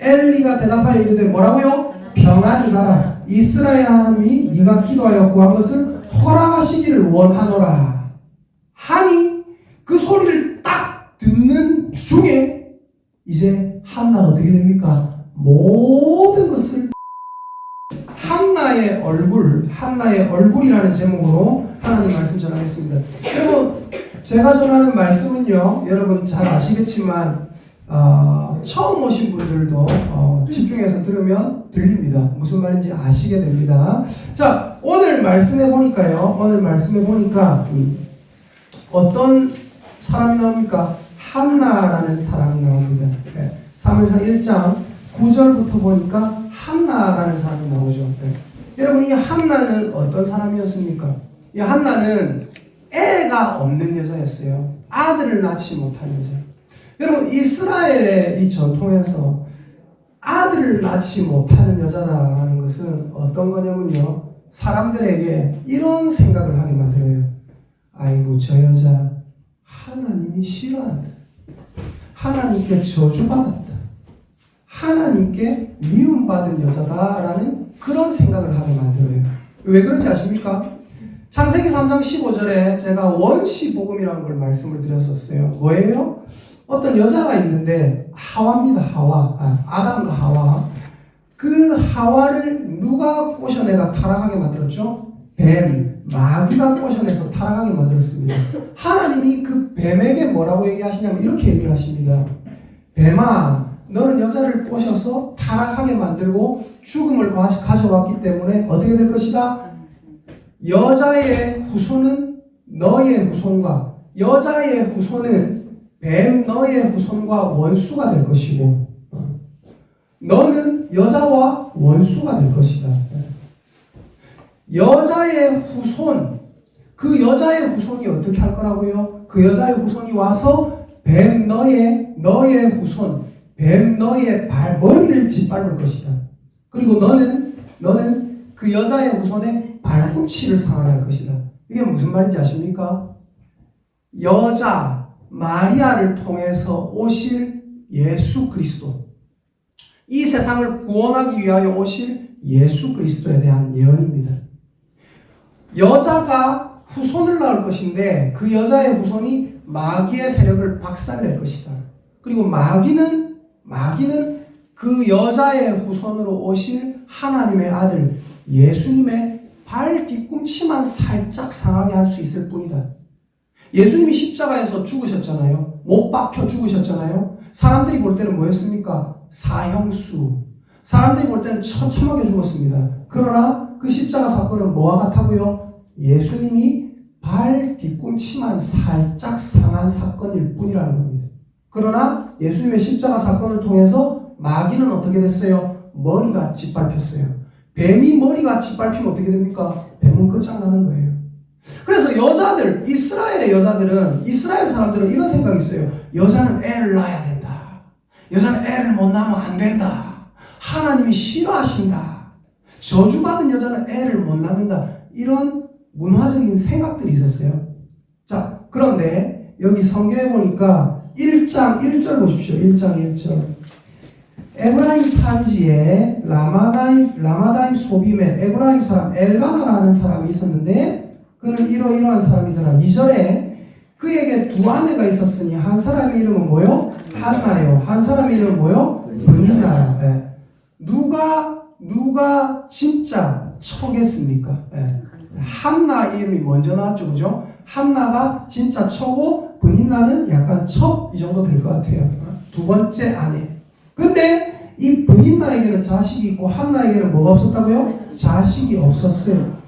엘리가 대답하여 이르되 뭐라고요? 평안히 가라. 이스라엘 하나님이 네가 기도하여 구한 것을 허락하시기를 원하노라 하니 그 소리를 딱 듣는 중에 이제 한나가 어떻게 됩니까? 모든 것을 한나의 얼굴이라는 제목으로 하나님 말씀 전하겠습니다. 여러분, 제가 전하는 말씀은요, 여러분 잘 아시겠지만 처음 오신 분들도 집중해서 들으면 들립니다. 무슨 말인지 아시게 됩니다. 자, 오늘 말씀해 보니까 어떤 사람이 나옵니까? 한나라는 사람이 나옵니다. 네. 사무엘상 1장 9절부터 보니까 한나라는 사람이 나오죠. 네. 여러분, 이 한나는 어떤 사람이었습니까? 이 한나는 애가 없는 여자였어요. 아들을 낳지 못한 여자. 여러분, 이스라엘의 이 전통에서 아들을 낳지 못하는 여자라는 것은 어떤 거냐면요, 사람들에게 이런 생각을 하게 만들어요. 아이고, 저 여자 하나님이 싫어한다. 하나님께 저주받았다. 하나님께 미움받은 여자다라는 그런 생각을 하게 만들어요. 왜 그런지 아십니까? 창세기 3장 15절에 제가 원시복음이라는 걸 말씀을 드렸었어요. 뭐예요? 어떤 여자가 있는데 하와입니다. 하와. 아담과 하와. 그 하와를 누가 꼬셔내가 타락하게 만들었죠? 뱀, 마귀가 꼬셔내서 타락하게 만들었습니다. 하나님이 그 뱀에게 뭐라고 얘기하시냐면 이렇게 얘기를 하십니다. 뱀아, 너는 여자를 꼬셔서 타락하게 만들고 죽음을 가져왔기 때문에 어떻게 될 것이다? 여자의 후손은 너의 후손과 여자의 후손은 뱀 너의 후손과 원수가 될 것이고 너는 여자와 원수가 될 것이다. 여자의 후손, 그 여자의 후손이 어떻게 할 거라고요? 그 여자의 후손이 와서 뱀 너의 후손, 뱀 너의 머리를 짓밟을 것이다. 그리고 너는 그 여자의 후손의 발꿈치를 상하게 할 것이다. 이게 무슨 말인지 아십니까? 여자 마리아를 통해서 오실 예수 그리스도, 이 세상을 구원하기 위하여 오실 예수 그리스도에 대한 예언입니다. 여자가 후손을 낳을 것인데 그 여자의 후손이 마귀의 세력을 박살낼 것이다. 그리고 마귀는 그 여자의 후손으로 오실 하나님의 아들 예수님의 발 뒤꿈치만 살짝 상하게 할 수 있을 뿐이다. 예수님이 십자가에서 죽으셨잖아요. 못 박혀 죽으셨잖아요. 사람들이 볼 때는 뭐였습니까? 사형수. 사람들이 볼 때는 처참하게 죽었습니다. 그러나 그 십자가 사건은 뭐와 같다고요? 예수님이 발 뒤꿈치만 살짝 상한 사건일 뿐이라는 겁니다. 그러나 예수님의 십자가 사건을 통해서 마귀는 어떻게 됐어요? 머리가 짓밟혔어요. 뱀이 머리가 짓밟히면 어떻게 됩니까? 뱀은 끝장나는 거예요. 그래서 이스라엘 사람들은 이런 생각이 있어요. 여자는 애를 낳아야 된다. 여자는 애를 못 낳으면 안 된다. 하나님이 싫어하신다. 저주받은 여자는 애를 못 낳는다. 이런 문화적인 생각들이 있었어요. 자, 그런데 여기 성경에 보니까 1장 1절 보십시오. 1장 1절. 에브라임 산지에 라마다임 소빔에 에브라임 사람 엘가나라는 사람이 있었는데 그는 이러이러한 사람이더라. 2절에 그에게 두 아내가 있었으니 한 사람의 이름은 뭐요? 한나요. 한 사람의 이름은 뭐요? 브니나요. 네. 누가 진짜 척했습니까? 네. 한나 이름이 먼저 나왔죠, 그죠? 한나가 진짜 척고 브니나는 약간 척 이 정도 될 것 같아요. 두 번째 아내. 근데 이 브니나에게는 자식이 있고 한나에게는 뭐가 없었다고요? 자식이 없었어요.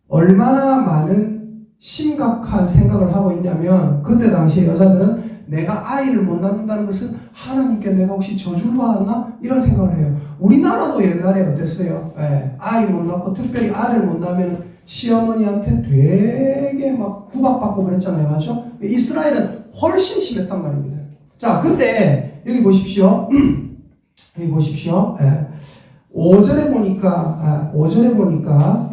얼마나 많은 심각한 생각을 하고 있냐면 그때 당시에 여자들은 내가 아이를 못 낳는다는 것은 하나님께 내가 혹시 저주를 받았나? 이런 생각을 해요. 우리나라도 옛날에 어땠어요? 아이 못 낳고 특별히 아들 못 낳으면 시어머니한테 되게 막 구박받고 그랬잖아요. 맞죠? 이스라엘은 훨씬 심했단 말입니다. 자, 근데 여기 보십시오. 5절에 보니까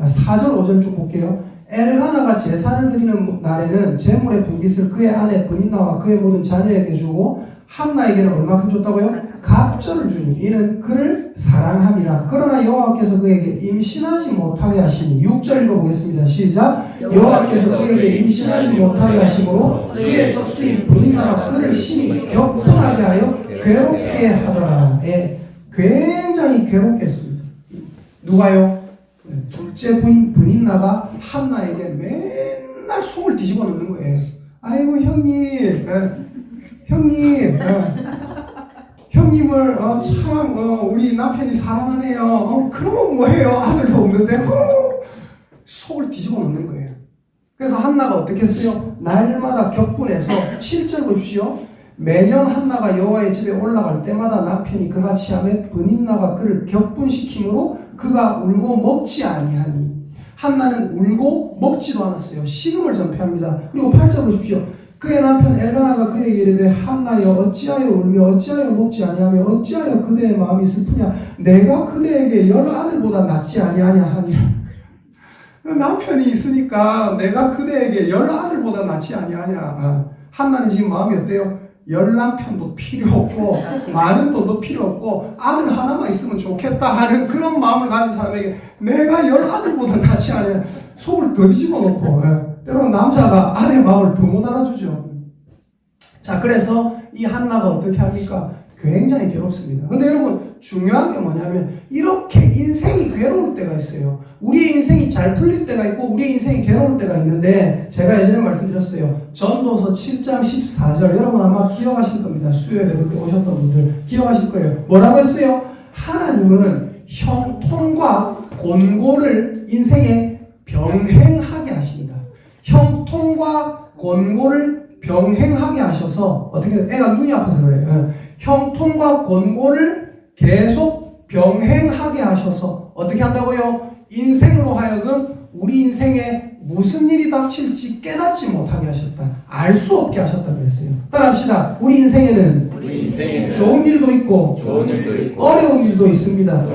4절 5절 쭉 볼게요. 엘가나가 제사를 드리는 날에는 제물의 두 깃을 그의 아내 브니나와 그의 모든 자녀에게 주고 한나에게는 얼마큼 줬다고요? 갑절을 주니 이는 그를 사랑함이라. 그러나 여호와께서 그에게 임신하지 못하게 하시니 6절 읽어보겠습니다. 시작. 여호와께서 그에게 임신하지 못하게 하심으로 그의 적수인 본인나라 그를 심히 격분하게 하여 괴롭게 하더라. 예, 굉장히 괴롭게 했습니다. 누가요? 둘째 부인 본인나가 한나에게 맨날 속을 뒤집어 놓는 거예요. 아이고 형님, 형님, 형님을 참 우리 남편이 사랑하네요. 그러면 뭐해요? 아들도 없는데 속을 뒤집어 놓는 거예요. 그래서 한나가 어떻게 했어요? 날마다 격분해서 7절 보십시오. 매년 한나가 여호와의 집에 올라갈 때마다 남편이 그같이 하며 브닌나가 그를 격분시키므로 그가 울고 먹지 아니하니. 한나는 울고 먹지도 않았어요. 식음을 전폐합니다. 그리고 8절 보십시오. 그의 남편 엘가나가 그에게 이르되 한나여 어찌하여 울며 어찌하여 먹지 아니하며 어찌하여 그대의 마음이 슬프냐. 내가 그대에게 열 아들보다 낫지 아니하냐 하니라. 남편이 있으니까 내가 그대에게 열 아들보다 낫지 아니하냐. 한나는 지금 마음이 어때요? 열 남편도 필요 없고 많은 돈도 필요 없고 아들 하나만 있으면 좋겠다 하는 그런 마음을 가진 사람에게 내가 열 아들보다 낫지 않냐. 속을 더 뒤집어 놓고 때로는 남자가 아내 마음을 더 못 알아주죠. 자, 그래서 이 한나가 어떻게 합니까? 굉장히 괴롭습니다. 근데 여러분 중요한 게 뭐냐면 이렇게 인생이 괴로울 때가 있어요. 우리의 인생이 잘 풀릴 때가 있고 우리의 인생이 괴로울 때가 있는데 제가 예전에 말씀드렸어요. 전도서 7장 14절 여러분 아마 기억하실 겁니다. 수요일에 그때 오셨던 분들 기억하실 거예요. 뭐라고 했어요? 하나님은 형통과 곤고를 인생에 병행하게 하신다. 형통과 곤고를 병행하게 하셔서 어떻게 애가 눈이 아파서 그래요. 형통과 곤고를 계속 병행하게 하셔서 어떻게 한다고요? 인생으로 하여금 우리 인생에 무슨 일이 닥칠지 깨닫지 못하게 하셨다. 알 수 없게 하셨다 그랬어요. 따라합시다. 우리 인생에는 좋은 일도 있고 어려운 일도 있습니다.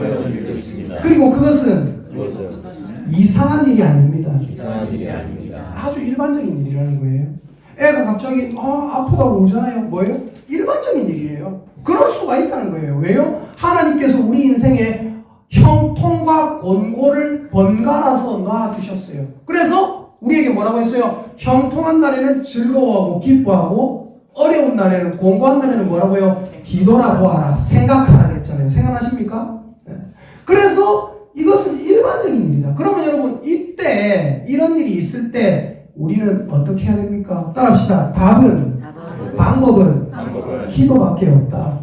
그리고 그것은 이상한 일이 아닙니다. 아주 일반적인 일이라는 거예요. 애가 갑자기 아프다고 울잖아요. 뭐예요? 일반적인 일이에요. 그럴 수가 있다는 거예요. 왜요? 하나님께서 우리 인생에 형통과 곤고를 번갈아서 놔두셨어요. 그래서 우리에게 뭐라고 했어요? 형통한 날에는 즐거워하고 기뻐하고 어려운 날에는 곤고한 날에는 뭐라고요? 뒤돌아보아라, 생각하라 그랬잖아요. 생각하십니까? 네. 그래서 이것은 일반적인 일이다. 그러면 여러분 이때 이런 일이 있을 때 우리는 어떻게 해야 됩니까? 따라합시다. 답은 방법은 기도밖에 없다.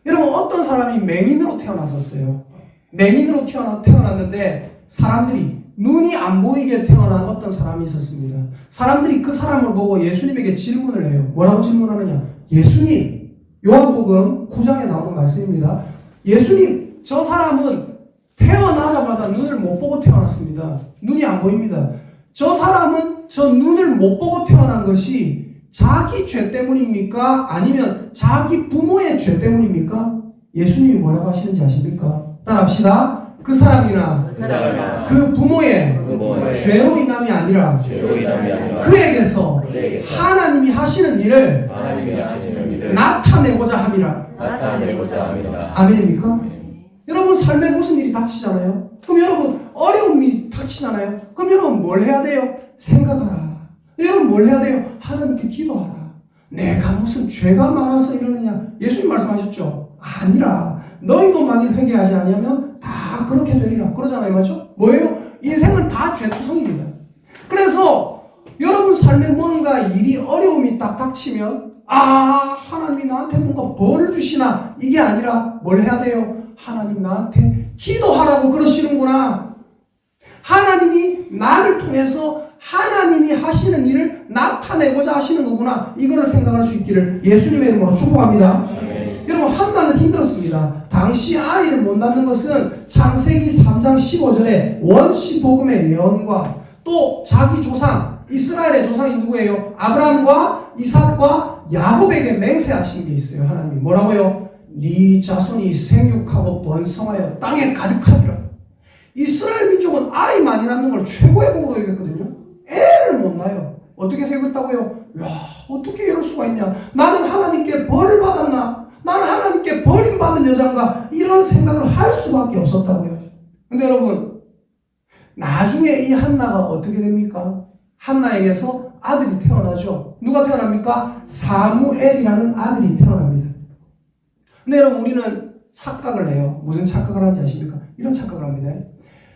여러분 어떤 사람이 맹인으로 태어났었어요. 맹인으로 태어났는데 사람들이 눈이 안 보이게 태어난 어떤 사람이 있었습니다. 사람들이 그 사람을 보고 예수님에게 질문을 해요. 뭐라고 질문하느냐? 예수님, 요한복음 9장에 나오는 말씀입니다. 예수님, 저 사람은 태어나자마자 눈을 못 보고 태어났습니다. 눈이 안 보입니다. 저 사람은 저 눈을 못 보고 태어난 것이 자기 죄 때문입니까? 아니면 자기 부모의 죄 때문입니까? 예수님이 뭐라고 하시는지 아십니까? 따라합시다. 그 사람이나 그 부모의 죄로 인함이 아니라 그에게서 하나님이 하시는 일을 나타내고자 함이라. 아멘입니까? 여러분 삶에 무슨 일이 닥치잖아요. 그럼 여러분 어려움이 닥치잖아요. 그럼 여러분 뭘 해야 돼요? 생각하라. 여러분 뭘 해야 돼요? 하나님께 기도하라. 내가 무슨 죄가 많아서 이러느냐? 예수님 말씀하셨죠? 아니라 너희도 만일 회개하지 아니하면 다 그렇게 되리라. 그러잖아요. 맞죠? 뭐예요? 인생은 다 죄투성입니다. 그래서 여러분 삶에 뭔가 일이 어려움이 딱 닥치면 하나님이 나한테 뭔가 벌을 주시나 이게 아니라 뭘 해야 돼요? 하나님 나한테 기도하라고 그러시는구나. 하나님이 나를 통해서 하나님이 하시는 일을 나타내고자 하시는 거구나. 이거를 생각할 수 있기를 예수님의 이름으로 축복합니다. 여러분 한나는 힘들었습니다. 당시 아이를 못 낳는 것은 창세기 3장 15절에 원시복음의 예언과 또 자기 조상 이스라엘의 조상이 누구예요? 아브라함과 이삭과 야곱에게 맹세하신 게 있어요. 하나님이 뭐라고요? 네 자손이 생육하고 번성하여 땅에 가득하리라. 이스라엘 민족은 아이 많이 낳는 걸 최고의 복으로 여겼거든요. 애를 못 낳아요. 어떻게 생겼다고요? 야, 어떻게 이럴 수가 있냐? 나는 하나님께 벌을 받았나? 나는 하나님께 버림받은 여자인가? 이런 생각을 할 수밖에 없었다고요. 근데 여러분, 나중에 이 한나가 어떻게 됩니까? 한나에게서 아들이 태어나죠. 누가 태어납니까? 사무엘이라는 아들이 태어납니다. 근데 여러분, 우리는 착각을 해요. 무슨 착각을 하는지 아십니까? 이런 착각을 합니다.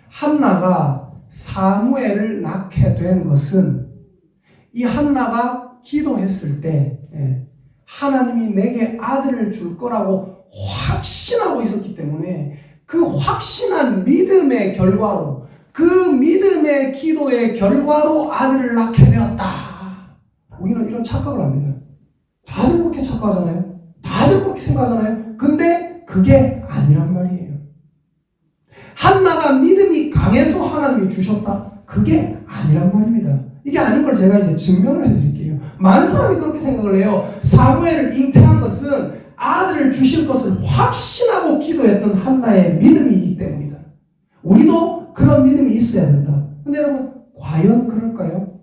한나가 사무엘을 낳게 된 것은 이 한나가 기도했을 때 하나님이 내게 아들을 줄 거라고 확신하고 있었기 때문에 그 확신한 믿음의 결과로, 그 믿음의 기도의 결과로 아들을 낳게 되었다. 우리는 이런 착각을 합니다. 다들 그렇게 착각하잖아요. 다들 그렇게 생각하잖아요. 근데 그게 아니란 말이에요. 한나가 믿음이 강해서 하나님이 주셨다. 그게 아니란 말입니다. 이게 아닌 걸 제가 이제 증명을 해드릴게요. 많은 사람이 그렇게 생각을 해요. 사무엘을 잉태한 것은 아들을 주실 것을 확신하고 기도했던 한나의 믿음이기 때문이다. 우리도 그런 믿음이 있어야 된다. 근데 여러분, 과연 그럴까요?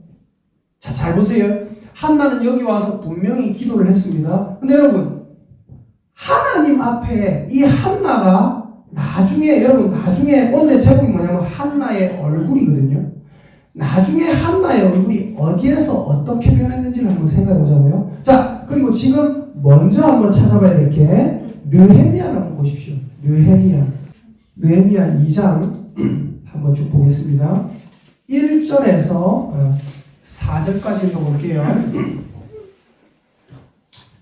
자, 잘 보세요. 한나는 여기 와서 분명히 기도를 했습니다. 근데 여러분, 하나님 앞에 이 한나가 여러분, 오늘의 제목이 뭐냐면 한나의 얼굴이거든요. 나중에 한나의 얼굴이 어디에서 어떻게 변했는지를 한번 생각해 보자고요. 자, 그리고 지금 먼저 한번 찾아봐야 될 게 느헤미야를 한번 보십시오. 느헤미야 2장 한번 쭉 보겠습니다. 1절에서 4절까지 읽어볼게요.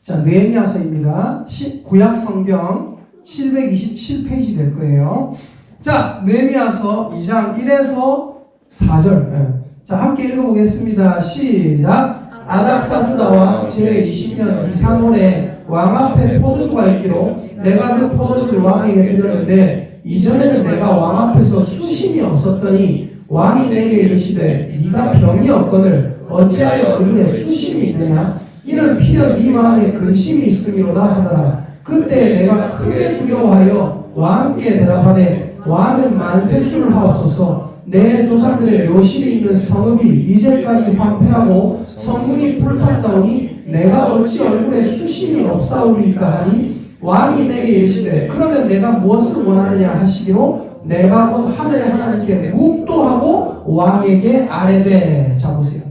자, 느헤미야서입니다. 구약 성경 727페이지 될 거예요. 자, 느헤미야서 2장 1에서 4절. 자, 함께 읽어보겠습니다. 시작. 아닥사스다 왕 제20년 이상월에 왕 앞에 포도주가 있기로 내가 그 포도주를 왕에게 드렸는데 이전에는 내가 왕 앞에서 수심이 없었더니 왕이 내게 이르시되 네가 병이 없거늘 어찌하여 얼굴에 수심이 있느냐? 이는 필연 네 마음에 근심이 있음이로다 하더라. 그때 내가 크게 두려워하여 왕께 대답하되 왕은 만세수를 하옵소서. 내 조상들의 묘실이 있는 성읍이 이제까지 황폐하고 성문이 불탔사오니 내가 어찌 얼굴에 수심이 없사오리까 하니 왕이 내게 이르시되 그러면 내가 무엇을 원하느냐 하시기로 내가 곧 하늘의 하나님께 묵도하고 왕에게 아뢰되. 자, 보세요.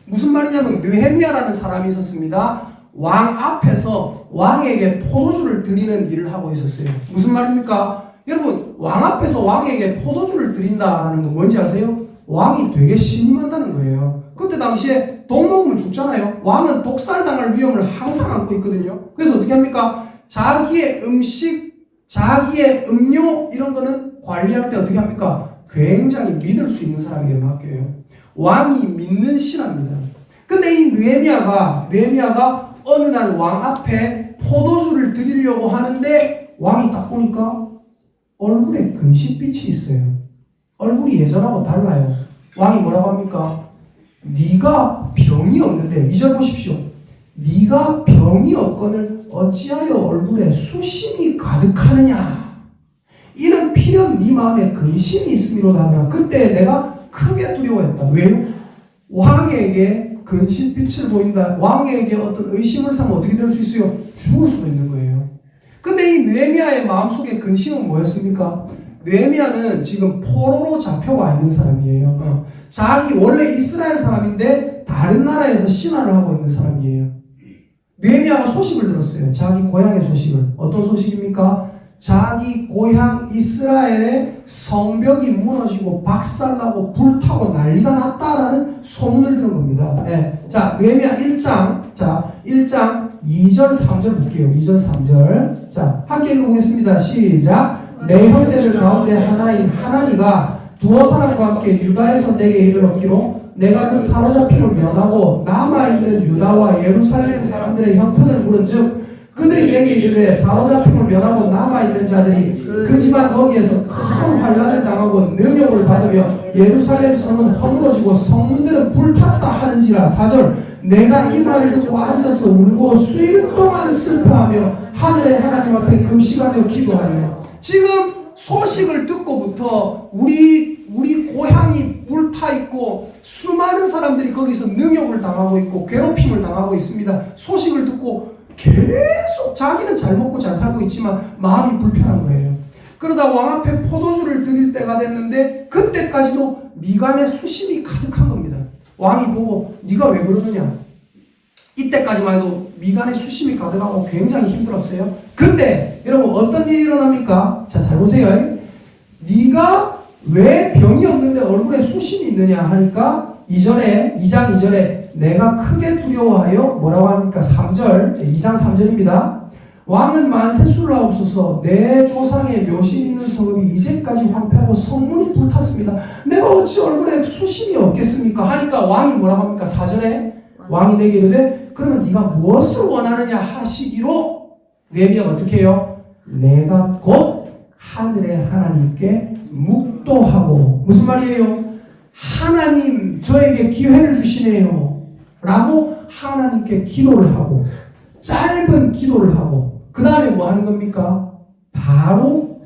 무슨 말이냐면 느헤미야라는 사람이 있었습니다. 왕 앞에서 왕에게 포도주를 드리는 일을 하고 있었어요. 무슨 말입니까? 여러분, 왕 앞에서 왕에게 포도주를 드린다라는 건 뭔지 아세요? 왕이 되게 신임한다는 거예요. 그때 당시에 독 먹으면 죽잖아요. 왕은 독살당할 위험을 항상 안고 있거든요. 그래서 어떻게 합니까? 자기의 음식, 자기의 음료 이런 거는 관리할 때 어떻게 합니까? 굉장히 믿을 수 있는 사람에게 맡겨요. 왕이 믿는 신하입니다. 근데 이 느헤미야가 어느 날 왕 앞에 포도주를 드리려고 하는데 왕이 딱 보니까 얼굴에 근심빛이 있어요. 얼굴이 예전하고 달라요. 왕이 뭐라고 합니까? 네가 병이 없는데, 2절 보십시오. 네가 병이 없거늘 어찌하여 얼굴에 수심이 가득하느냐? 이는 필연 네 마음에 근심이 있음이로다 하더라. 그때 내가 크게 두려워했다. 왜요? 왕에게 근심빛을 보인다. 왕에게 어떤 의심을 사면 어떻게 될 수 있어요? 죽을 수도 있는 거예요. 근데 이 느헤미야의 마음속에 근심은 뭐였습니까? 느헤미야는 지금 포로로 잡혀와 있는 사람이에요. 자기 원래 이스라엘 사람인데 다른 나라에서 신화를 하고 있는 사람이에요. 느헤미야가 소식을 들었어요. 자기 고향의 소식을. 어떤 소식입니까? 자기 고향 이스라엘의 성벽이 무너지고 박살나고 불타고 난리가 났다라는 소문을 들은 겁니다. 네. 자, 느헤미야 1장 2절 3절 볼게요. 2절 3절. 자, 함께 읽어보겠습니다. 시작. 내 형제들 가운데 하나인 하나니가 두어 사람과 함께 유다에서 내게 이르렀기로 내가 그 사로잡힘을 면하고 남아있는 유다와 예루살렘 사람들의 형편을 물은즉 그들이 내게 이르되 사로잡힘을 면하고 남아있는 자들이 그 집안 거기에서 큰 환난을 당하고 능욕을 받으며 예루살렘 성은 허물어지고 성문들은 불탔다 하는지라. 4절. 내가 이 말을 듣고 앉아서 울고 수일 동안 슬퍼하며 하늘의 하나님 앞에 금식하며 기도하며. 지금 소식을 듣고부터 우리 고향이 불타 있고 수많은 사람들이 거기서 능욕을 당하고 있고 괴롭힘을 당하고 있습니다. 소식을 듣고 계속 자기는 잘 먹고 잘 살고 있지만 마음이 불편한 거예요. 그러다 왕 앞에 포도주를 드릴 때가 됐는데 그때까지도 미간에 수심이 가득한 겁니다. 왕이 보고 네가 왜 그러느냐. 이때까지만 해도 미간에 수심이 가득하고 굉장히 힘들었어요. 근데 여러분 어떤 일이 일어납니까? 자, 잘 보세요. 네가 왜 병이 없는데 얼굴에 수심이 있느냐 하니까 2장 2절에 내가 크게 두려워하여 뭐라고 하니까 3절 2장 3절입니다. 왕은 만세 술라옵소서 내 조상의 묘실 있는 성읍이 이제까지 황폐하고 성문이 불탔습니다. 내가 어찌 얼굴에 수심이 없겠습니까? 하니까 왕이 뭐라고 합니까? 4절에 왕이 내게 이르되 그러면 네가 무엇을 원하느냐 하시기로 느헤미야가 어떻게 해요? 내가 곧 하늘의 하나님께 묵도하고 무슨 말이에요? 하나님 저에게 기회를 주시네요 라고 하나님께 기도를 하고 짧은 기도를 하고 그 다음에 뭐 하는 겁니까? 바로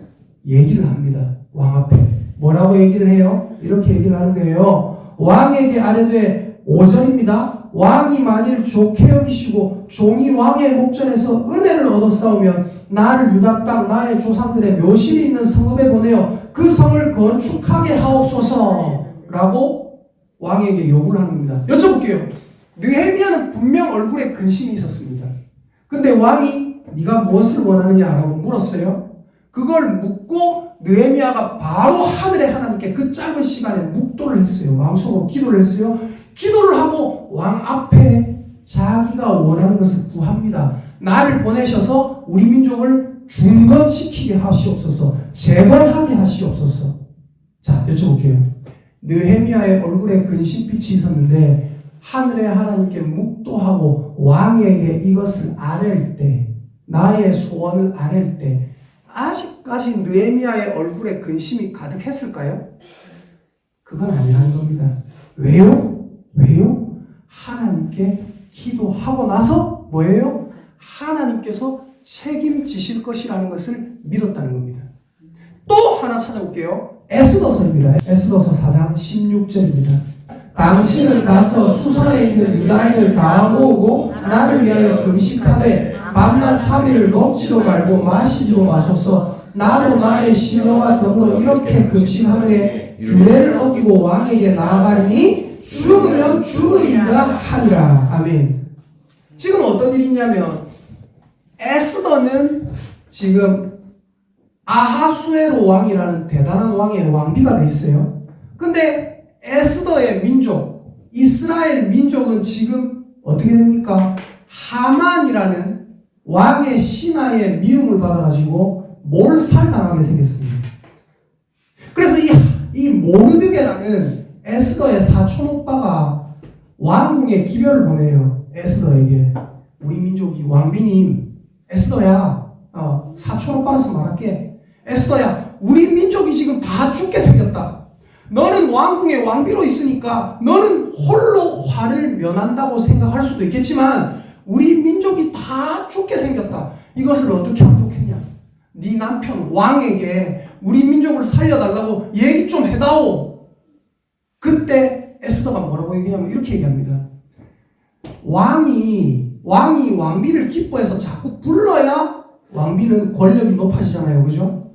얘기를 합니다. 왕 앞에 뭐라고 얘기를 해요? 이렇게 얘기를 하는 거예요. 왕에게 아뢰되 5절입니다. 왕이 만일 좋게 여기시고 종이 왕의 목전에서 은혜를 얻었사오면 나를 유다 땅 나의 조상들의 묘실이 있는 성읍에 보내어 그 성을 건축하게 하옵소서 라고 왕에게 요구를 하는 겁니다. 여쭤볼게요. 느헤미야는 분명 얼굴에 근심이 있었습니다. 근데 왕이 네가 무엇을 원하느냐라고 물었어요. 그걸 묻고 느헤미야가 바로 하늘의 하나님께 그 짧은 시간에 묵도를 했어요. 마음속으로 기도를 했어요. 기도를 하고 왕 앞에 자기가 원하는 것을 구합니다. 나를 보내셔서 우리 민족을 중건시키게 하시옵소서. 재건하게 하시옵소서. 자, 여쭤볼게요. 느헤미야의 얼굴에 근심빛이 있었는데 하늘의 하나님께 묵도하고 왕에게 이것을 아랠 때 나의 소원을 아랠 때 아직까지 느헤미야의 얼굴에 근심이 가득했을까요? 그건 아니라는 겁니다. 왜요? 하나님께 기도하고 나서 뭐예요? 하나님께서 책임지실 것이라는 것을 믿었다는 겁니다. 또 하나 찾아볼게요. 에스더서입니다. 에스더서 4장 16절입니다. 당신은 가서 수산에 있는 유다인을 다 모으고 나를 위하여 금식하되 밤낮 3일을 먹지도 말고 마시지도 마소서. 나도 나의 시녀와 더불어 이렇게 금식하되 규례를 어기고 왕에게 나아가리니 죽으면 죽으리라 하니라. 아멘. 지금 어떤 일이 있냐면 에스더는 지금 아하수에로 왕이라는 대단한 왕의 왕비가 돼 있어요. 근데 에스더의 민족, 이스라엘 민족은 지금 어떻게 됩니까? 하만이라는 왕의 신하의 미움을 받아가지고 몰살당하게 생겼습니다. 그래서 이 모르드게라는 에스더의 사촌 오빠가 왕궁에 기별을 보내요. 에스더에게. 우리 민족이 왕비님, 에스더야, 사촌 오빠라서 말할게. 에스더야, 우리 민족이 지금 다 죽게 생겼다. 너는 왕궁의 왕비로 있으니까 너는 홀로 화를 면한다고 생각할 수도 있겠지만 우리 민족이 다 죽게 생겼다. 이것을 어떻게 하면 좋겠냐? 네 남편 왕에게 우리 민족을 살려달라고 얘기 좀 해다오. 그때 에스더가 뭐라고 얘기하냐면 이렇게 얘기합니다. 왕이 왕비를 기뻐해서 자꾸 불러야 왕비는 권력이 높아지잖아요. 그죠?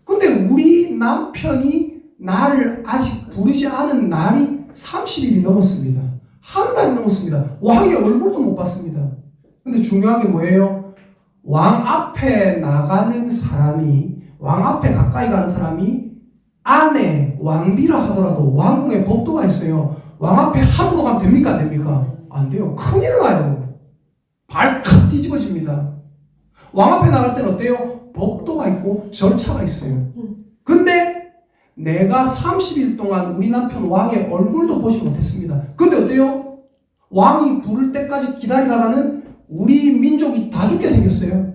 근데 우리 남편이 나를 아직 부르지 않은 날이 30일이 넘었습니다. 한 달이 넘었습니다. 왕의 얼굴도 못 봤습니다. 근데 중요한 게 뭐예요? 왕 앞에 나가는 사람이, 왕 앞에 가까이 가는 사람이 아내, 왕비라 하더라도 왕궁에 법도가 있어요. 왕 앞에 함부로 가면 됩니까? 안 됩니까? 안 돼요. 큰일 나요. 발칵 뒤집어집니다. 왕 앞에 나갈 때는 어때요? 법도가 있고 절차가 있어요. 근데 내가 30일 동안 우리 남편 왕의 얼굴도 보지 못했습니다. 근데 어때요? 왕이 부를 때까지 기다리다가는 우리 민족이 다 죽게 생겼어요.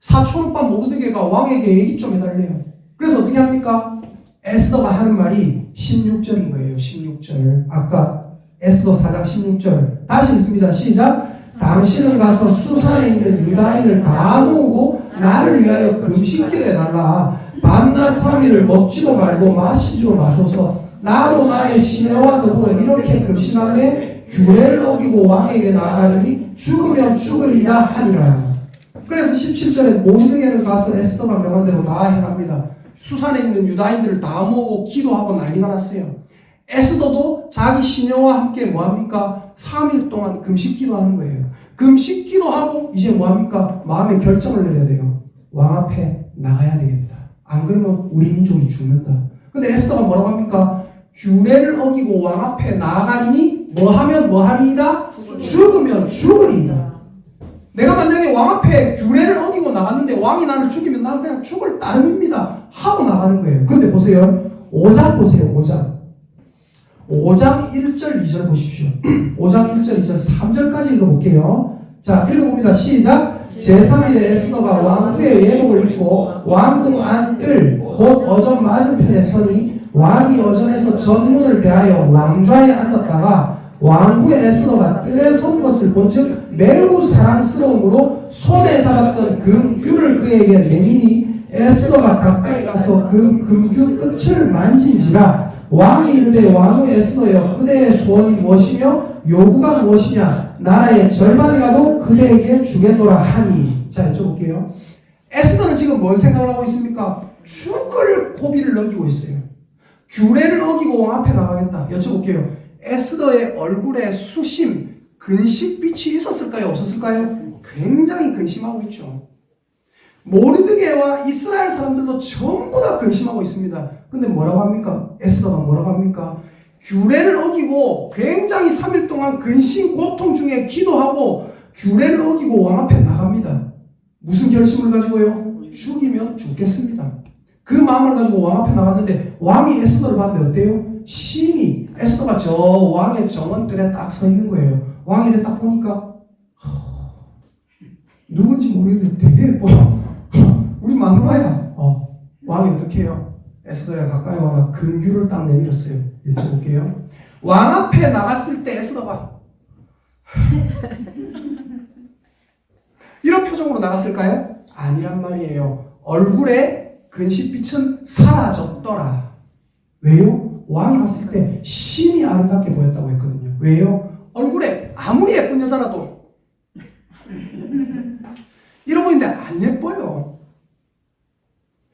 사촌오빠 모르드게가 왕에게 얘기 좀 해달래요. 그래서 어떻게 합니까? 에스더가 하는 말이 16절인 거예요. 16절. 아까 에스더 4장 16절. 다시 읽습니다. 시작. 당신은 가서 수산에 있는 유다인을 다 모으고 나를 위하여 금식기도 해달라. 밤낮 3일을 먹지도 말고 마시지도 마소서. 나도 나의 시내와 더불어 이렇게 금신하되 규례를 어기고 왕에게 나아가니 죽으면 죽으리라 하니라. 그래서 17절에 모르드게는 가서 에스더가 명한 대로 다 해갑니다. 수산에 있는 유다인들을 다 모으고 기도하고 난리가 났어요. 에스더도 자기 시녀와 함께 뭐합니까? 3일 동안 금식 기도하는 거예요. 금식 기도하고 이제 뭐합니까? 마음의 결정을 내려야 돼요. 왕 앞에 나가야 되겠다. 안 그러면 우리 민족이 죽는다. 근데 에스더가 뭐라고 합니까? 규례를 어기고 왕 앞에 나아가리니 뭐하면 뭐하리이다? 죽으면 죽으리이다. 내가 만약에 왕 앞에 규례를 어기고 나갔는데 왕이 나를 죽이면 나는 그냥 죽을 따름입니다 하고 나가는 거예요. 근데 보세요. 5장 보세요. 5장 1절 2절 보십시오. 5장 1절 2절 3절까지 읽어볼게요. 자, 읽어봅니다. 시작. 제3일에 에스더가 왕후의 예복을 입고 왕궁 안뜰 곧 어전 맞은편에 서니 왕이 어전에서 전문을 대하여 왕좌에 앉았다가 왕후의 에스더가 뜰에 선 것을 본즉 매우 사랑스러움으로 손에 잡았던 금규를 그에게 내미니 에스더가 가까이 가서 금규 끝을 만진지라. 왕이 이르되 왕후 에스더여 그대의 소원이 무엇이며 요구가 무엇이냐 나라의 절반이라도 그대에게 주겠노라 하니. 자, 여쭤볼게요. 에스더는 지금 뭔 생각을 하고 있습니까? 죽을 고비를 넘기고 있어요. 규례를 어기고 왕 앞에 나가겠다. 여쭤볼게요. 에스더의 얼굴에 수심, 근심빛이 있었을까요? 없었을까요? 굉장히 근심하고 있죠. 모르드게와 이스라엘 사람들도 전부 다 근심하고 있습니다. 근데 뭐라고 합니까? 에스더가 뭐라고 합니까? 규례를 어기고 굉장히 3일 동안 근심, 고통 중에 기도하고 규례를 어기고 왕 앞에 나갑니다. 무슨 결심을 가지고요? 죽이면 죽겠습니다. 그 마음을 가지고 왕 앞에 나갔는데 왕이 에스더를 봤는데 어때요? 심히 에스더가 저 왕의 정원들에 딱 서 있는 거예요. 왕이 이렇게 딱 보니까 누군지 모르겠는데 되게 예뻐. 우리 마누라야. 왕이 어떻게 해요? 에스더야 가까이 와라. 금규를 딱 내밀었어요. 여쭤볼게요. 왕 앞에 나갔을 때 에스더가 이런 표정으로 나갔을까요? 아니란 말이에요. 얼굴에 근심빛은 사라졌더라. 왜요? 왕이 봤을 때 심히 아름답게 보였다고 했거든요. 왜요? 얼굴에 아무리 예쁜 여자라도 이러고 있는데 안 예뻐요.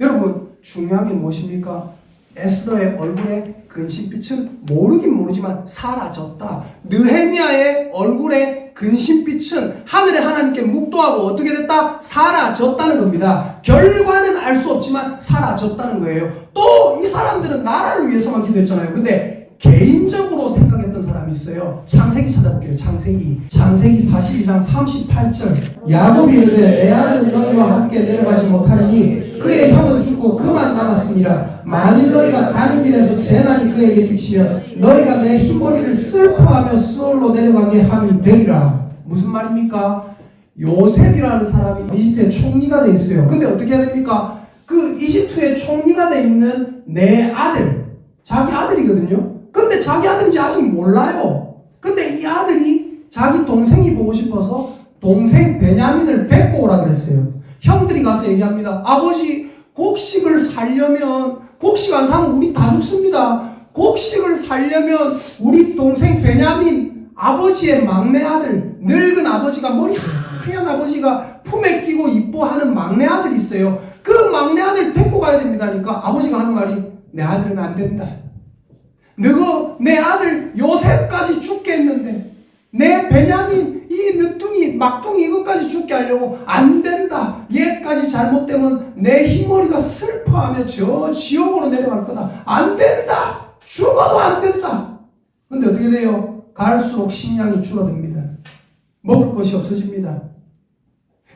여러분, 중요한 게 무엇입니까? 에스더의 얼굴에 근심빛은 모르긴 모르지만 사라졌다. 느헤미야의 얼굴에 근심빛은 하늘의 하나님께 묵도하고 어떻게 됐다? 사라졌다는 겁니다. 결과는 알 수 없지만 사라졌다는 거예요. 또 이 사람들은 나라를 위해서만 기도했잖아요. 근데 개인적으로 생각했던 사람이 있어요. 창세기 찾아볼게요. 창세기 42장 38절. 야곱이 이르되 내 아내는 너희와 함께 내려가지 못하리니 그의 형은 죽고 그만 남았으니라. 만일 너희가 가는 길에서 재난이 그에게 미치면 너희가 내 흰머리를 슬퍼하며 수월로 내려가게 함이 되리라. 무슨 말입니까? 요셉이라는 사람이 이집트의 총리가 돼 있어요. 근데 어떻게 해야 됩니까? 그 이집트의 총리가 돼 있는 내 아들, 자기 아들이거든요. 근데 자기 아들인지 아직 몰라요. 근데 이 아들이 자기 동생이 보고 싶어서 동생 베냐민을 뵙고 오라 그랬어요. 형들이 가서 얘기합니다. 아버지, 곡식을 살려면, 곡식 안 사면 우리 다 죽습니다. 곡식을 살려면 우리 동생 베냐민, 아버지의 막내 아들, 늙은 아버지가, 머리 하얀 아버지가 품에 끼고 이뻐하는 막내 아들이 있어요. 그 막내 아들 데리고 가야 됩니다니까 아버지가 하는 말이, 내 아들은 안 된다. 너가 내 아들 요셉까지 죽게 했는데 내 베냐민 이 늦둥이 막둥이 이것까지 죽게 하려고 안 된다. 얘까지 잘못되면 내 흰머리가 슬퍼하며 저 지옥으로 내려갈 거다. 안 된다. 죽어도 안 된다. 근데 어떻게 돼요? 갈수록 식량이 줄어듭니다. 먹을 것이 없어집니다.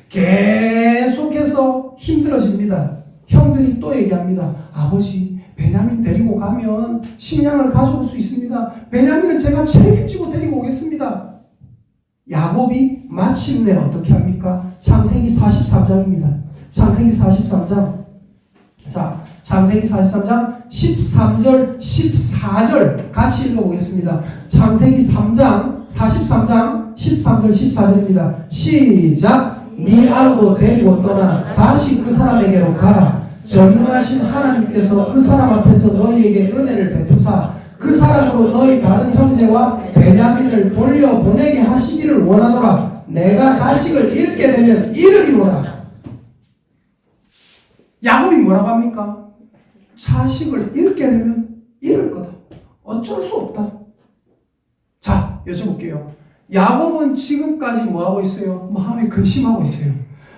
계속해서 힘들어집니다. 형들이 또 얘기합니다. 아버지, 베냐민 데리고 가면 식량을 가져올 수 있습니다. 베냐민은 제가 책임지고 데리고 오겠습니다. 야곱이 마침내 어떻게 합니까? 창세기 43장입니다. 창세기 43장. 자, 창세기 43장 13절, 14절 같이 읽어보겠습니다. 창세기 3장, 43장 13절, 14절입니다. 시작! 네 아우도 데리고 떠나 다시 그 사람에게로 가라. 전능하신 하나님께서 그 사람 앞에서 너희에게 은혜를 베푸사 그 사람으로 너희 다른 형제와 베냐민을 돌려보내게 하시기를 원하노라. 내가 자식을 잃게 되면 잃으리로라. 야곱이 뭐라고 합니까? 자식을 잃게 되면 잃을 거다. 어쩔 수 없다. 자, 여쭤볼게요. 야곱은 지금까지 뭐하고 있어요? 마음에 근심하고 있어요.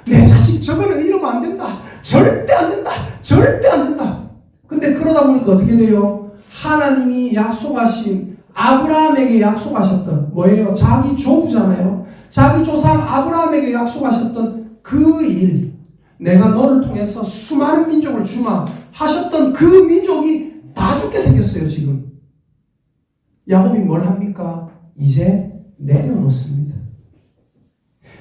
내 자식 저거는 이러면 안 된다. 절대 안 된다. 절대 안 된다. 근데 그러다 보니까 어떻게 돼요? 하나님이 약속하신 아브라함에게 약속하셨던 뭐예요? 자기 조부잖아요. 자기 조상 아브라함에게 약속하셨던 그 일, 내가 너를 통해서 수많은 민족을 주마 하셨던 그 민족이 다 죽게 생겼어요. 지금 야곱이 뭘 합니까? 이제 내려놓습니다.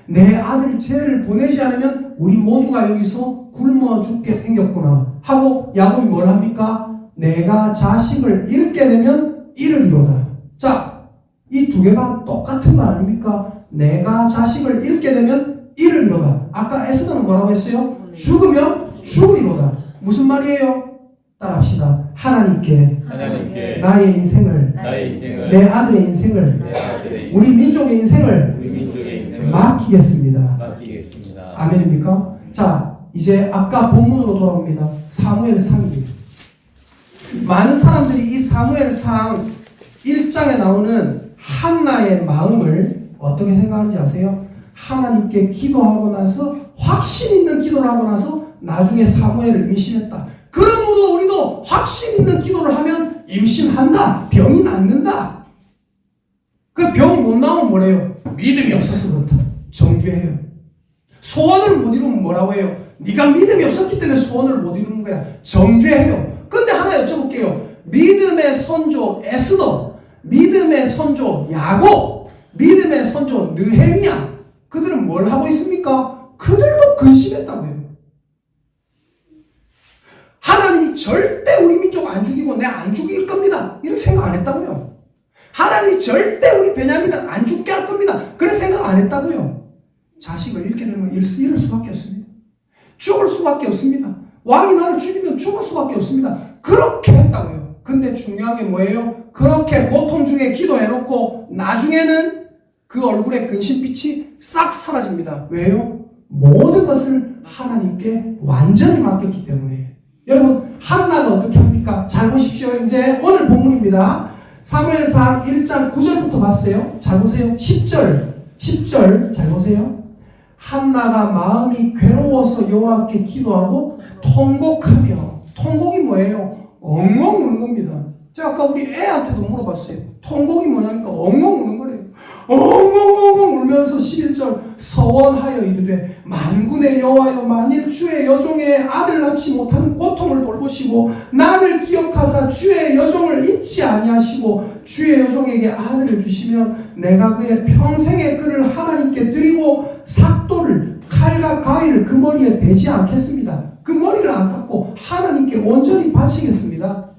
내 아들 쟤를 보내지 않으면 우리 모두가 여기서 굶어 죽게 생겼구나 하고 야곱이 뭘 합니까? 내가 자식을 잃게 되면 잃으리로다. 자, 이 두 개가 똑같은 거 아닙니까? 내가 자식을 잃게 되면 잃으리로다. 아까 에스더는 뭐라고 했어요? 죽으면 죽으리로다. 무슨 말이에요? 따라합시다. 하나님께 나의 인생을 내 아들의 인생을 우리 민족의 인생을 맡기겠습니다. 아멘입니까? 자, 이제 아까 본문으로 돌아옵니다. 사무엘상입니다. 많은 사람들이 이 사무엘상 1장에 나오는 한나의 마음을 어떻게 생각하는지 아세요? 하나님께 기도하고 나서 확신 있는 기도를 하고 나서 나중에 사무엘을 임신했다. 그러므로 우리도 확신 있는 기도를 하면 임신한다. 병이 낫는다. 그 병 못 나오면 뭐래요? 믿음이 없어서 그렇다. 정죄해요. 소원을 못 이루면 뭐라고 해요? 네가 믿음이 없었기 때문에 소원을 못 이루는 거야. 정죄해요. 근데 하나 여쭤볼게요. 믿음의 선조 에스더, 믿음의 선조 야곱, 믿음의 선조 느헤미야, 그들은 뭘 하고 있습니까? 그들도 근심했다고요. 하나님이 절대 우리 민족 안 죽이고 내 안 죽일 겁니다. 이렇게 생각 안 했다고요. 하나님이 절대 우리 베냐민은 안 죽게 할 겁니다. 그런 생각 안 했다고요. 자식을 잃게 되면 잃을 수밖에 없습니다. 죽을 수밖에 없습니다. 왕이 나를 죽이면 죽을 수밖에 없습니다. 그렇게 했다고요. 근데 중요한 게 뭐예요? 그렇게 고통 중에 기도해놓고 나중에는 그 얼굴에 근심빛이 싹 사라집니다. 왜요? 모든 것을 하나님께 완전히 맡겼기 때문에. 여러분, 한나가 어떻게 합니까? 잘 보십시오. 이제 오늘 본문입니다. 사무엘상 1장 9절부터 봤어요. 잘 보세요. 10절 잘 보세요. 한나가 마음이 괴로워서 여호와께 기도하고 통곡하며, 통곡이 뭐예요? 엉엉 우는 겁니다. 제가 아까 우리 애한테도 물어봤어요. 통곡이 뭐냐니까 엉엉 우는 거래요. 엉엉 울면서 11절 서원하여 이르되 만군의 여호와여, 만일 주의 여종의 아들 낳지 못하는 고통을 돌보시고 나를 기억하사 주의 여종을 잊지 아니하시고 주의 여종에게 아들을 주시면 내가 그의 평생의 그를 하나님께 드리고 삭도를 칼과 가위를 그 머리에 대지 않겠습니다. 그 머리를 안 깎고 하나님께 온전히 바치겠습니다.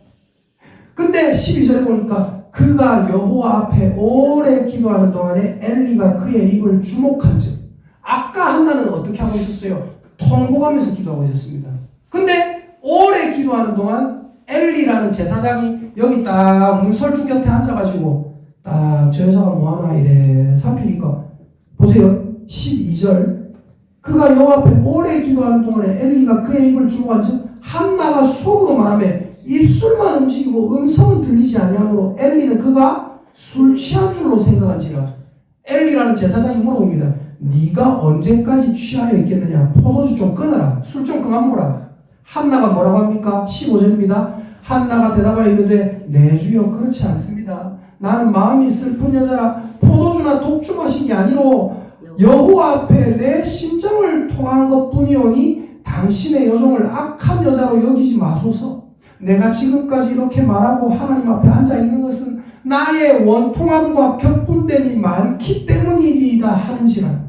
근데 12절에 보니까 그가 여호와 앞에 오래 기도하는 동안에 엘리가 그의 입을 주목한즉, 아까 한나는 어떻게 하고 있었어요? 통곡하면서 기도하고 있었습니다. 근데 오래 기도하는 동안 엘리라는 제사장이 여기 딱 문설주 곁에 앉아가지고 딱 저 여자가 뭐하나 이래 살피니까 보세요. 12절 그가 여호와 앞에 오래 기도하는 동안에 엘리가 그의 입을 주목한즉 한나가 속으로 말하며 입술만 움직이고 음성은 들리지 아니하므로 엘리는 그가 술 취한 줄로 생각한지라. 엘리라는 제사장이 물어봅니다. 네가 언제까지 취하여 있겠느냐? 포도주 좀 끊어라. 술 좀 그만 먹어라. 한나가 뭐라고 합니까? 15절입니다. 한나가 대답하여 이르되 내 주여 그렇지 않습니다. 나는 마음이 슬픈 여자라 포도주나 독주 마신 게 아니로 여호와 앞에 내 심정을 통한 것뿐이오니 당신의 여종을 악한 여자로 여기지 마소서. 내가 지금까지 이렇게 말하고 하나님 앞에 앉아있는 것은 나의 원통함과 격분됨이 많기 때문이리이다 하는지라.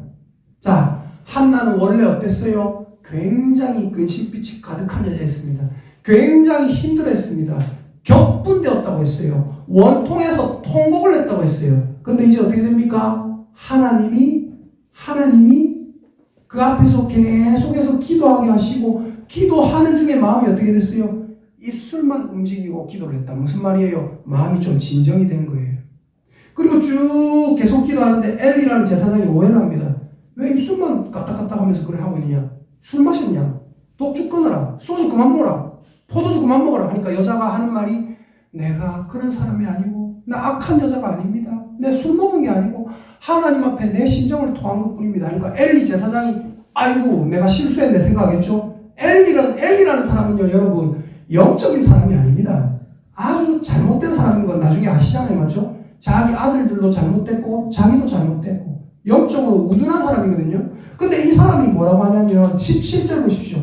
자, 한나는 원래 어땠어요? 굉장히 근심빛이 가득한 여자였습니다. 굉장히 힘들었습니다. 격분되었다고 했어요. 원통해서 통곡을 했다고 했어요. 근데 이제 어떻게 됩니까? 하나님이 그 앞에서 계속해서 기도하게 하시고 기도하는 중에 마음이 어떻게 됐어요? 입술만 움직이고 기도를 했다. 무슨 말이에요? 마음이 좀 진정이 된 거예요. 그리고 쭉 계속 기도하는데 엘리라는 제사장이 오해를 합니다. 왜 입술만 까딱까딱 하면서 그래 하고 있느냐? 술 마셨냐? 독주 끊어라. 소주 그만 먹어라. 포도주 그만 먹어라. 하니까 여자가 하는 말이 내가 그런 사람이 아니고 나 악한 여자가 아닙니다. 내 술 먹은 게 아니고 하나님 앞에 내 심정을 토한 것 뿐입니다. 그러니까 엘리 제사장이 아이고 내가 실수했네 생각하겠죠? 엘리라는 사람은요 여러분 영적인 사람이 아닙니다. 아주 잘못된 사람인 건 나중에 아시잖아요. 맞죠? 자기 아들들도 잘못됐고 자기도 잘못됐고 영적으로 우둔한 사람이거든요. 근데 이 사람이 뭐라고 하냐면 17절 보십시오.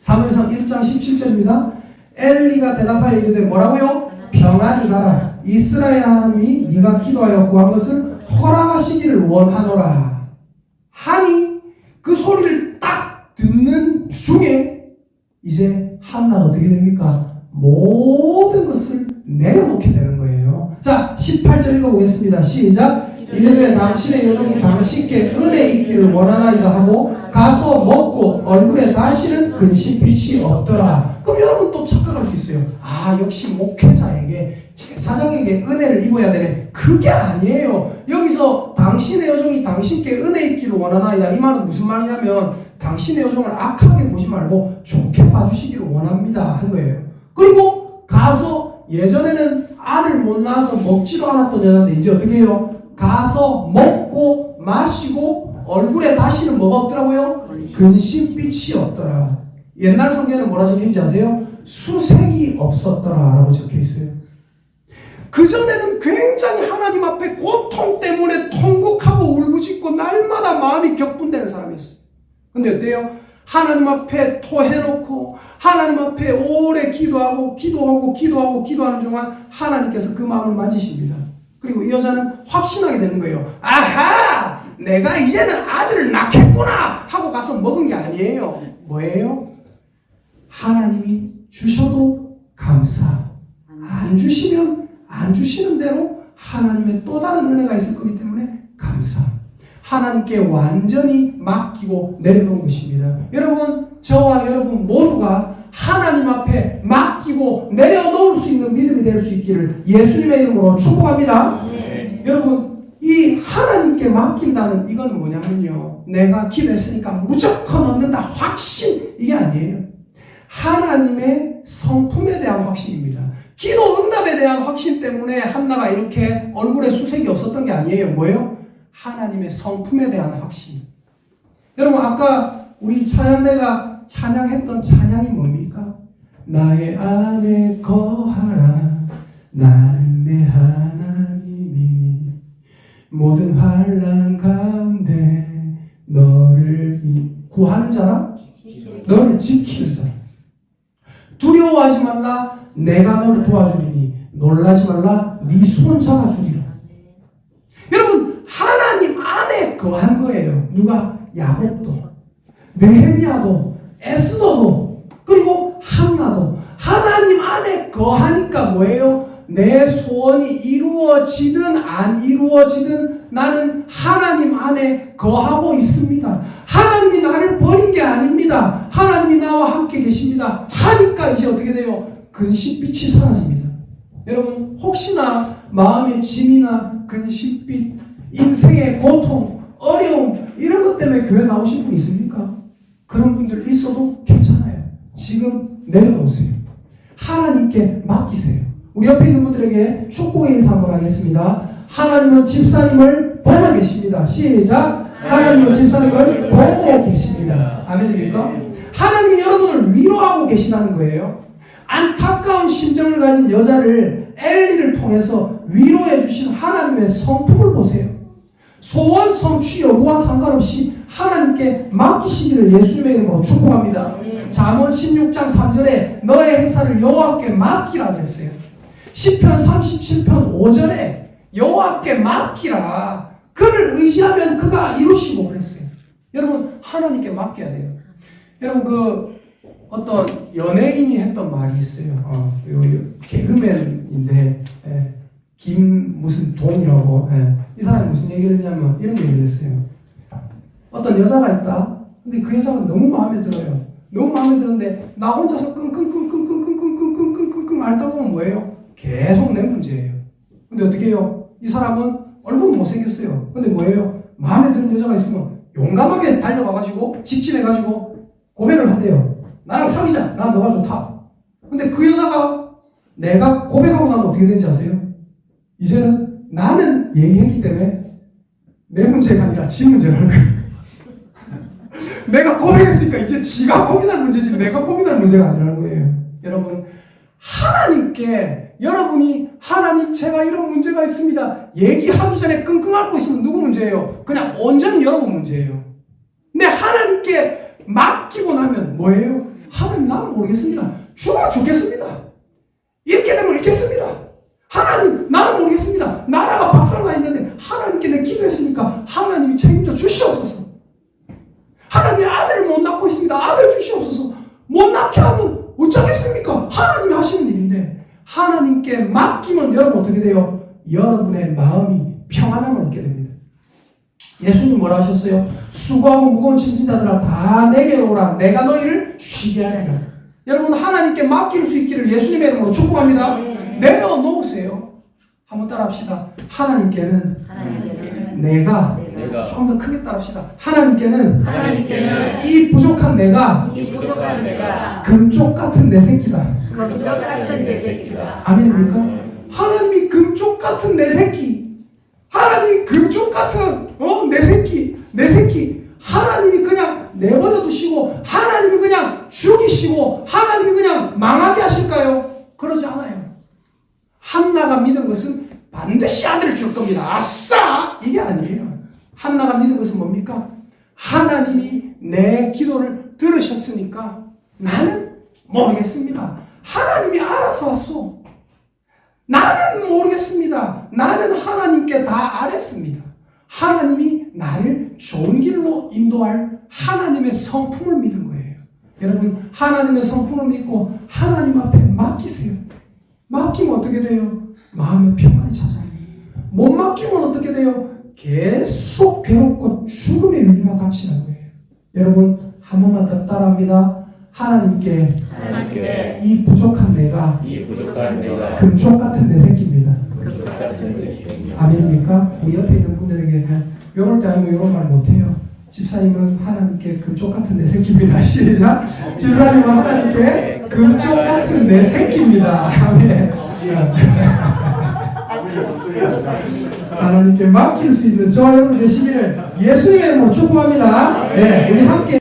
사무엘상 1장 17절입니다. 엘리가 대답하여 이르되 뭐라고요? 평안히 가라. 이스라엘 하나님이 네가 기도하여 구한 것을 허락하시기를 원하노라. 하니 그 소리를 딱 듣는 중에 이제 한나가 어떻게 됩니까? 모든 것을 내려놓게 되는 거예요. 자, 18절 읽어보겠습니다. 시작. 이르되 당신의 여종이 당신께 은혜 있기를 원하나이다 하고 가서 먹고 얼굴에 다시는 근심빛이 없더라. 그럼 여러분 또 착각할 수 있어요. 아, 역시 목회자에게 제사장에게 은혜를 입어야 되네. 그게 아니에요. 여기서 당신의 여종이 당신께 은혜 있기를 원하나이다. 이 말은 무슨 말이냐면 당신의 여종을 악하게 보지 말고 좋게 봐주시기를 원합니다 한 거예요. 그리고 가서 예전에는 아들 못 낳아서 먹지도 않았던 여자인데 이제 어떻게 해요? 가서 먹고 마시고 얼굴에 다시는 뭐가 없더라고요? 근심빛이 없더라. 옛날 성경에는 뭐라 적혀있는지 아세요? 수색이 없었더라 라고 적혀있어요. 그전에는 굉장히 하나님 앞에 고통 때문에 통곡하고 울부짖고 날마다 마음이 격분되는 사람이었어요. 근데 어때요? 하나님 앞에 토해놓고 하나님 앞에 오래 기도하는 중간 하나님께서 그 마음을 만지십니다. 그리고 이 여자는 확신하게 되는 거예요. 아하! 내가 이제는 아들을 낳겠구나! 하고 가서 먹은 게 아니에요. 뭐예요? 하나님이 주셔도 감사. 안 주시면 안 주시는 대로 하나님의 또 다른 은혜가 있을 거기 때문에 감사. 하나님께 완전히 맡기고 내려놓은 것입니다. 여러분, 저와 여러분 모두가 하나님 앞에 맡기고 내려놓을 수 있는 믿음이 될 수 있기를 예수님의 이름으로 축복합니다. 여러분, 이 하나님께 맡긴다는 이건 뭐냐면요, 내가 기도했으니까 무조건 얻는다 확신, 이게 아니에요. 하나님의 성품에 대한 확신입니다. 기도 응답에 대한 확신 때문에 한나가 이렇게 얼굴에 수색이 없었던 게 아니에요. 뭐예요? 하나님의 성품에 대한 확신. 여러분, 아까 우리 찬양대가 찬양했던 찬양이 뭡니까? 나의 안에 거하라. 나는 내 하나님이 모든 환난 가운데 너를 구하는 자라? 너를 지키는 자라. 두려워하지 말라. 내가 너를 도와주리니 놀라지 말라. 네 손 잡아주리라. 여러분, 하나님 안에 거한 거예요. 누가? 야곱도, 느헤미야도, 에스더도, 그리고 한나도 하나님 안에 거하니까 뭐예요? 내 소원이 이루어지든 안 이루어지든 나는 하나님 안에 거하고 있습니다. 하나님이 나를 버린 게 아닙니다. 하나님이 나와 함께 계십니다. 하니까 이제 어떻게 돼요? 근심빛이 사라집니다. 여러분, 혹시나 마음의 짐이나 근심빛, 인생의 고통, 어려움 이런 것 때문에 교회 나오신 분 있습니까? 그런 분들 있어도 괜찮아요. 지금 내려놓으세요. 하나님께 맡기세요. 우리 옆에 있는 분들에게 축복의 인사 한번 하겠습니다. 하나님은 집사님을 보고 계십니다. 시작. 하나님은 집사님을 보고 계십니다. 아멘입니까? 하나님이 여러분을 위로하고 계시다는 거예요. 안타까운 심정을 가진 여자를 엘리를 통해서 위로해 주신 하나님의 성품을 보세요. 소원 성취 여부와 상관없이 하나님께 맡기시기를 예수님의 이름으로 축복합니다. 잠언 16장 3절에 너의 행사를 여호와께 맡기라 그랬어요. 시편 37편 5절에 여호와께 맡기라. 그를 의지하면 그가 이루시고 그랬어요. 여러분, 하나님께 맡겨야 돼요. 여러분, 어떤 연예인이 했던 말이 있어요. 개그맨인데 김 무슨 동이라고. 이 사람이 무슨 얘기를 했냐면 이런 얘기를 했어요. 어떤 여자가 있다. 근데 그 여자가 너무 마음에 들어요. 너무 마음에 드는데 나 혼자서 끙끙끙끙끙끙끙끙끙끙끙끙 앓다 보면 뭐예요? 계속 내 문제예요. 근데 어떻게 해요? 이 사람은 얼굴은 못생겼어요. 근데 뭐예요? 마음에 드는 여자가 있으면 용감하게 달려와가지고 직진해가지고 고백을 한대요. 나랑 사귀자. 난 너가 좋다. 근데 그 여자가 내가 고백하고 나면 어떻게 되는지 아세요? 이제는 나는 얘기했기 때문에 내 문제가 아니라 지 문제라는 거예요. 내가 고백했으니까 이제 지가 고민할 문제지 내가 고민할 문제가 아니라는 거예요. 여러분, 하나님께 여러분이 하나님 제가 이런 문제가 있습니다 얘기하기 전에 끙끙 앓고 있으면 누구 문제예요? 그냥 온전히 여러분 문제예요. 근데 하나님께 맡기고 나면 뭐예요? 하나님 나는 모르겠습니다. 죽으면 죽겠습니다. 잃게 되면 잃겠습니다. 하나님 나는 모르겠습니다. 나라가 박살나 있는데 하나님께 내 기도했으니까 하나님이 책임져 주시옵소서. 하나님 아들을 못 낳고 있습니다. 아들 주시옵소서. 못 낳게 하면 어쩌겠습니까? 하나님이 하시는 일인데 하나님께 맡기면 여러분 어떻게 돼요? 여러분의 마음이 평안함을 얻게 됩니다. 예수님 뭐라 하셨어요? 수고하고 무거운 짐진 자들아 다 내게로 오라. 내가 너희를 쉬게 하리라. 여러분 하나님께 맡길 수 있기를 예수님의 이름으로 축복합니다. 내려놓으세요. 한번 따라합시다. 하나님께는 내가 조금 더 크게 따라합시다. 하나님께는 이 부족한 내가 금쪽 같은 내 새끼다. 아멘입니까? 하나님이 금쪽 같은 내 새끼, 하나님이 금쪽 같은 내 새끼 하나님이 그냥 내버려 두시고 하나님이 그냥 죽이시고 하나님이 그냥 망하게 하실까요? 그러지 않아요. 한나가 믿은 것은 반드시 아들을 줄 겁니다. 아싸! 이게 아니에요. 한나가 믿은 것은 뭡니까? 하나님이 내 기도를 들으셨으니까 나는 모르겠습니다. 하나님이 알아서 왔어. 나는 모르겠습니다. 나는 하나님께 다 알았습니다. 하나님이 나를 좋은 길로 인도할 하나님의 성품을 믿은 거예요. 여러분 하나님의 성품을 믿고 하나님 앞에 맡기세요. 맡기면 어떻게 돼요? 마음의 평안이 찾아요. 못 맡기면 어떻게 돼요? 계속 괴롭고 죽음의 위기만 닥치는 거예요. 여러분 한 번만 더 따라합니다. 하나님께 이 부족한 내가 금쪽 같은 내 새끼입니다. 아멘입니까? 우리 옆에 있는 분들에게는 이럴 때 아니면 이런 말 못해요. 집사님은 하나님께 금쪽 같은 내 새끼입니다. 시작. 집사님은 하나님께 금쪽 같은 내 새끼입니다. 아멘. 하나님께 맡길 수 있는 저와 여러분 되시기를 예수님의 이름으로 축복합니다. 네, 우리 함께